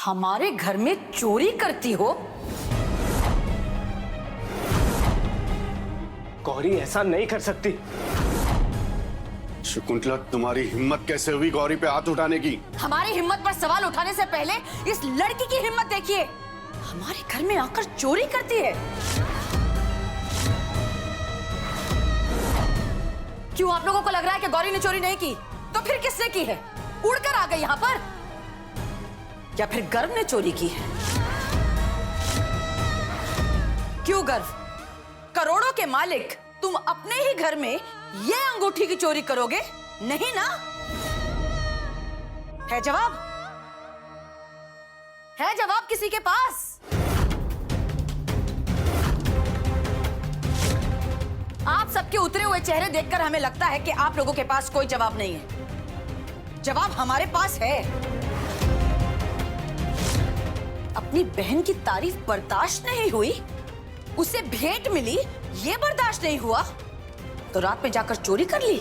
हमारे घर में चोरी करती हो? गौरी ऐसा नहीं कर सकती। शकुंतला, तुम्हारी हिम्मत कैसे हुई गौरी पे हाथ उठाने की? हमारी हिम्मत पर सवाल उठाने से पहले इस लड़की की हिम्मत देखिए। हमारे घर में आकर चोरी करती है। क्यों आप लोगों को लग रहा है कि गौरी ने चोरी नहीं की? तो फिर किसने की है? उड़कर आ गई यहाँ पर, या फिर गर्व ने चोरी की है? क्यों गर्व? करोड़ों के मालिक तुम अपने ही घर में ये अंगूठी की चोरी करोगे? नहीं ना? है जवाब? है जवाब किसी के पास? आप सबके उतरे हुए चेहरे देखकर हमें लगता है कि आप लोगों के पास कोई जवाब नहीं है। जवाब हमारे पास है। अपनी बहन की तारीफ बर्दाश्त नहीं हुई, उसे भेंट मिली ये बर्दाश्त नहीं हुआ, तो रात में जाकर चोरी कर ली।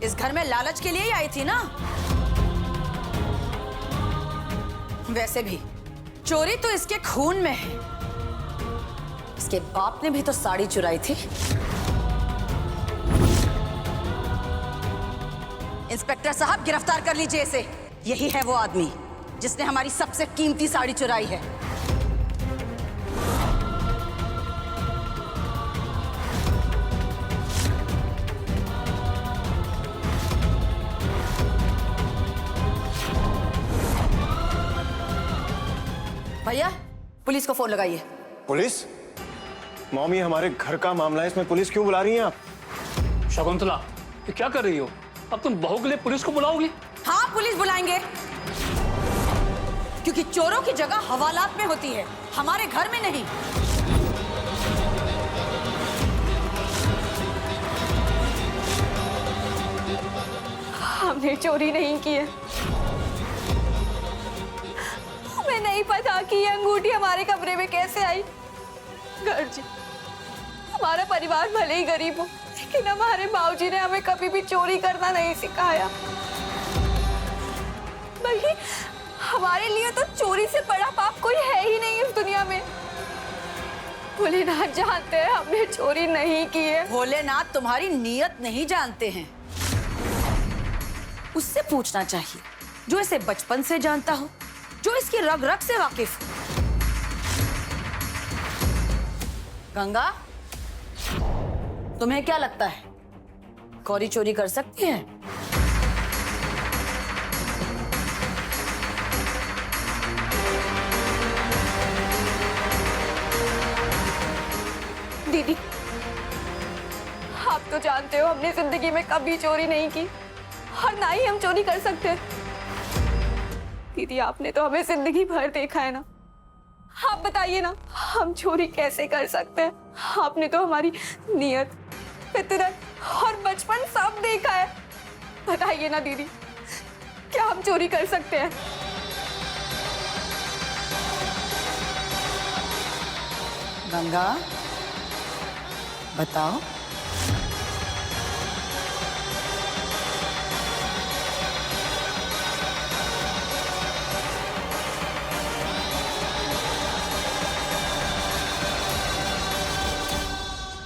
इस घर में लालच के लिए ही आई थी ना? वैसे भी चोरी तो इसके खून में है। इसके बाप ने भी तो साड़ी चुराई थी। इंस्पेक्टर साहब, गिरफ्तार कर लीजिए इसे। यही है वो आदमी जिसने हमारी सबसे कीमती साड़ी चुराई है। भैया, पुलिस को फोन लगाइए। पुलिस? मॉमी, हमारे घर का मामला है, इसमें पुलिस क्यों बुला रही हैं आप? शकुंतला, ये क्या कर रही हो? अब तुम बहू के लिए पुलिस को बुलाओगी? हाँ, पुलिस बुलाएंगे, क्योंकि चोरों की जगह हवालात में होती है, हमारे घर में नहीं। हमने चोरी नहीं की है। हमें नहीं पता कि ये अंगूठी हमारे कमरे में कैसे आई। घर जी, हमारा परिवार भले ही गरीब हो, लेकिन हमारे बाबूजी ने हमें कभी भी चोरी करना नहीं सिखाया। बल्कि हमारे लिए तो चोरी से बड़ा पाप कोई है ही नहीं इस दुनिया में। भोलेनाथ जानते हैं हमने चोरी नहीं की है। भोलेनाथ तुम्हारी नीयत नहीं जानते हैं। उससे पूछना चाहिए जो इसे बचपन से जानता हो, जो इसकी रग रग से वाकिफ हो। गंगा, तुम्हें क्या लगता है गौरी चोरी कर सकती है? दीदी, आप तो जानते हो हमने जिंदगी में कभी चोरी नहीं की और ना ही हम चोरी कर सकते हैं। दीदी, आपने तो हमें जिंदगी भर देखा है ना, आप बताइए ना, हम चोरी कैसे कर सकते हैं? आपने तो हमारी नियत, फितरत और बचपन सब देखा है। बताइए ना दीदी, क्या हम चोरी कर सकते हैं? गंगा, बताओ।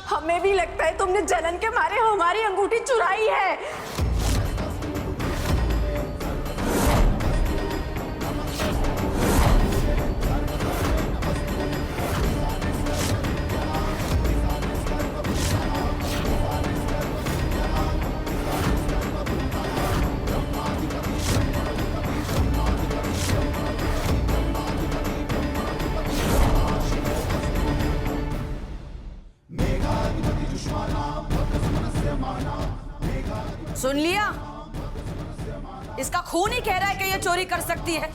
हमें भी लगता है तुमने जलन के मारे हमारी अंगूठी चुराई है। सुन लिया? इसका खून ही कह रहा है कि ये चोरी कर सकती है।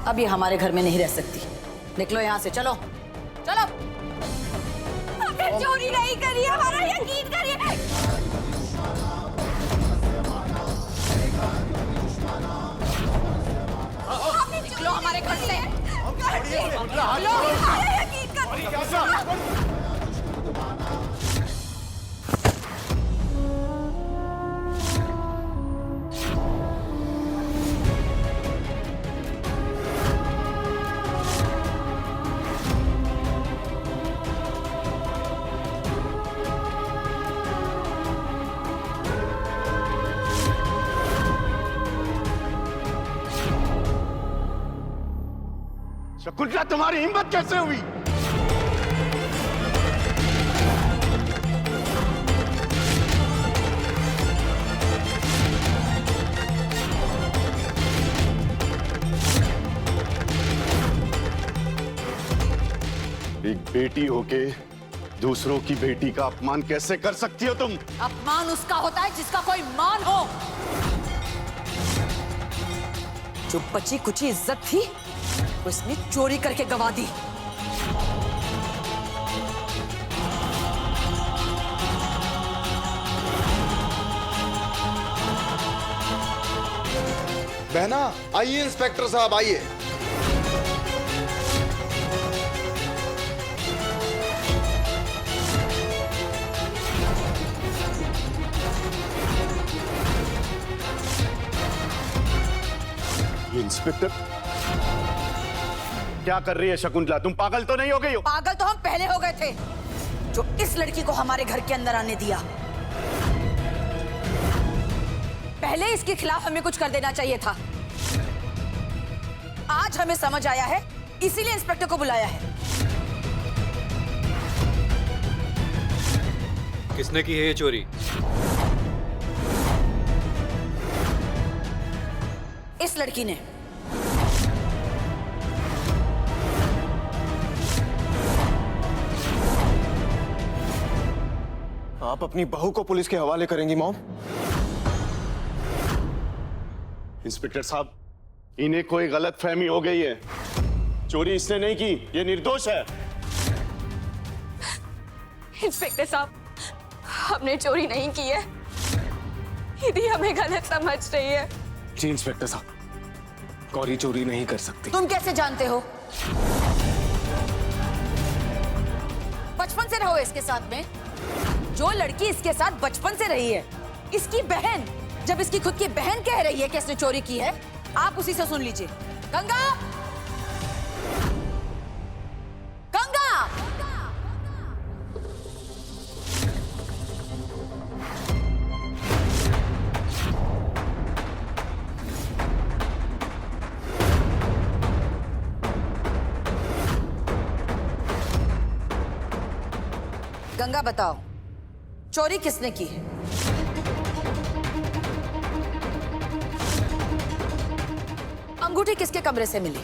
अब ये हमारे घर में नहीं रह सकती। निकलो यहाँ से, चलो चलो। हमने चोरी नहीं करी, हमारा यकीन करिए। निकलो हमारे घर से। हमारा यकीन करिए। शकुंतला, तुम्हारी हिम्मत कैसे हुई? एक बेटी होके दूसरों की बेटी का अपमान कैसे कर सकती हो तुम? अपमान उसका होता है जिसका कोई मान हो। जो बची कुची इज्जत थी वो इसने चोरी करके गवा दी। बहना, आइए इंस्पेक्टर साहब, आइए। ये इंस्पेक्टर क्या कर रही है? शकुंतला, तुम पागल तो नहीं हो गई हो? पागल तो हम पहले हो गए थे जो इस लड़की को हमारे घर के अंदर आने दिया। पहले इसके खिलाफ हमें कुछ कर देना चाहिए था। आज हमें समझ आया है, इसीलिए इंस्पेक्टर को बुलाया है। किसने की है ये चोरी? इस लड़की ने। आप अपनी बहू को पुलिस के हवाले करेंगी मॉम? इंस्पेक्टर साहब, इन्हें कोई गलतफहमी हो गई है। चोरी इसने नहीं की, ये निर्दोष है। इंस्पेक्टर साहब, हमने चोरी नहीं की है। दीदी हमें गलत समझ रही है। जी इंस्पेक्टर साहब, गौरी चोरी नहीं कर सकती। तुम कैसे जानते हो? बचपन से रहो इसके साथ में। जो लड़की इसके साथ बचपन से रही है, इसकी बहन, जब इसकी खुद की बहन कह रही है कि इसने चोरी की है, आप उसी से सुन लीजिए। गंगा, गंगा, गंगा बताओ, चोरी किसने की है? अंगूठी किसके कमरे से मिली?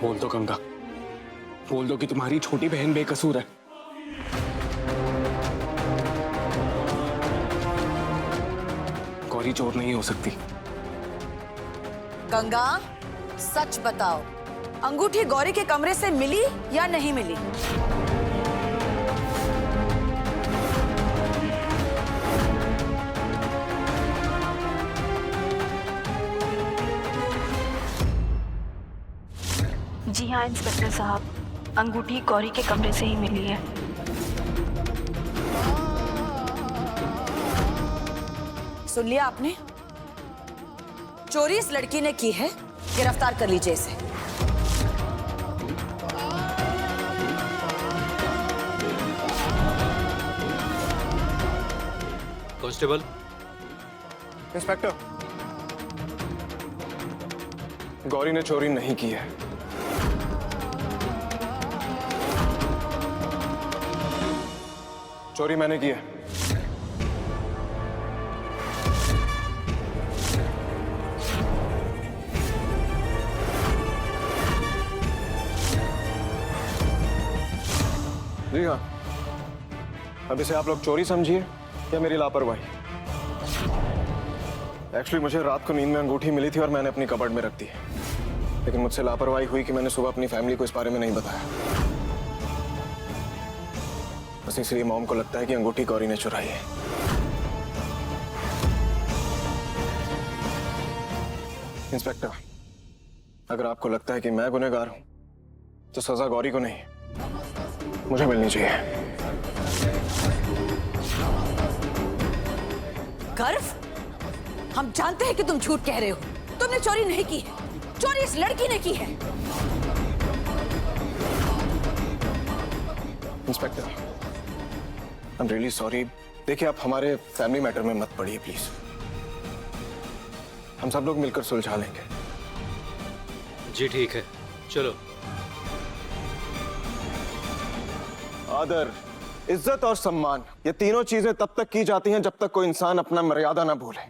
बोल दो गंगा, बोल दो कि तुम्हारी छोटी बहन बेकसूर है। गौरी चोर नहीं हो सकती। गंगा, सच बताओ, अंगूठी गौरी के कमरे से मिली या नहीं मिली? जी हाँ इंस्पेक्टर साहब, अंगूठी गौरी के कमरे से ही मिली है। सुन लिया आपने? चोरी इस लड़की ने की है, गिरफ्तार कर लीजिए इसे। कांस्टेबल। इंस्पेक्टर, गौरी ने चोरी नहीं की है। चोरी मैंने की है। जी हाँ, अब इसे आप लोग चोरी समझिए या मेरी लापरवाही। एक्चुअली मुझे रात को नींद में अंगूठी मिली थी और मैंने अपनी कबर्ड में रख दी, लेकिन मुझसे लापरवाही हुई कि मैंने सुबह अपनी फैमिली को इस बारे में नहीं बताया। बस इसलिए मॉम को लगता है कि अंगूठी गौरी ने चुराई है। इंस्पेक्टर, अगर आपको लगता है कि मैं गुनहगार हूं तो सजा गौरी को नहीं, मुझे मिलनी चाहिए। गर्व? हम जानते हैं कि तुम झूठ कह रहे हो। तुमने चोरी नहीं की है, चोरी इस लड़की ने की है। Inspector, I am really sorry. देखिए, आप हमारे फैमिली मैटर में मत पड़िए प्लीज। हम सब लोग मिलकर सुलझा लेंगे। जी ठीक है, चलो। आदर, इज्जत और सम्मान, ये तीनों चीजें तब तक की जाती हैं जब तक कोई इंसान अपना मर्यादा ना भूले।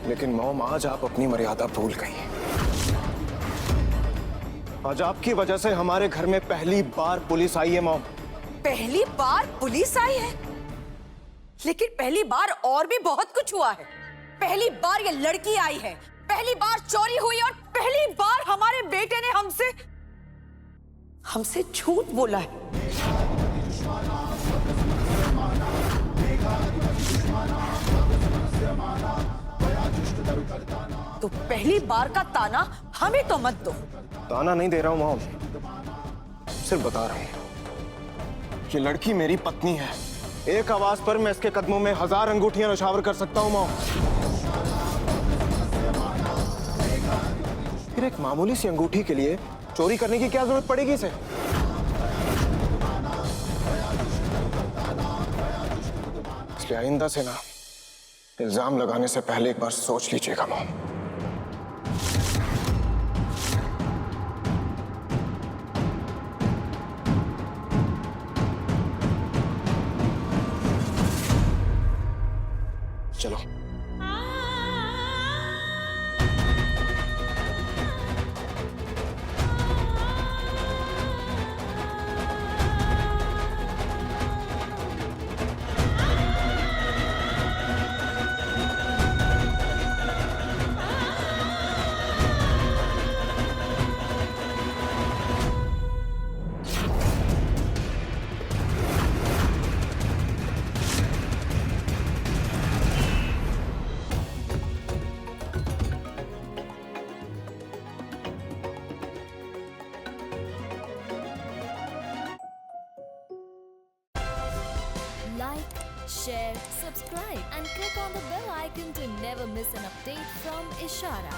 लेकिन मॉम, आज आप अपनी मर्यादा भूल गई। आज आपकी वजह से हमारे घर में पहली बार पुलिस आई है मॉम। पहली बार पुलिस आई है? लेकिन पहली बार और भी बहुत कुछ हुआ है। पहली बार ये लड़की आई है, पहली बार चोरी हुई और पहली बार हमारे बेटे ने हमसे झूठ बोला है। तो पहली बार का ताना हमें तो मत दो। ताना नहीं दे रहा हूं मॉम, सिर्फ बता रहा हूं कि लड़की मेरी पत्नी है। एक आवाज पर मैं इसके कदमों में 1000 अंगूठियां नौछावर कर सकता हूं मॉम। फिर एक मामूली सी अंगूठी के लिए चोरी करने की क्या जरूरत पड़ेगी इसे? इसलिए आइंदा से ना इल्जाम लगाने से पहले एक बार सोच लीजिएगा मॉम। चलो। Like, share, subscribe and click on the bell icon to never miss an update from Ishara.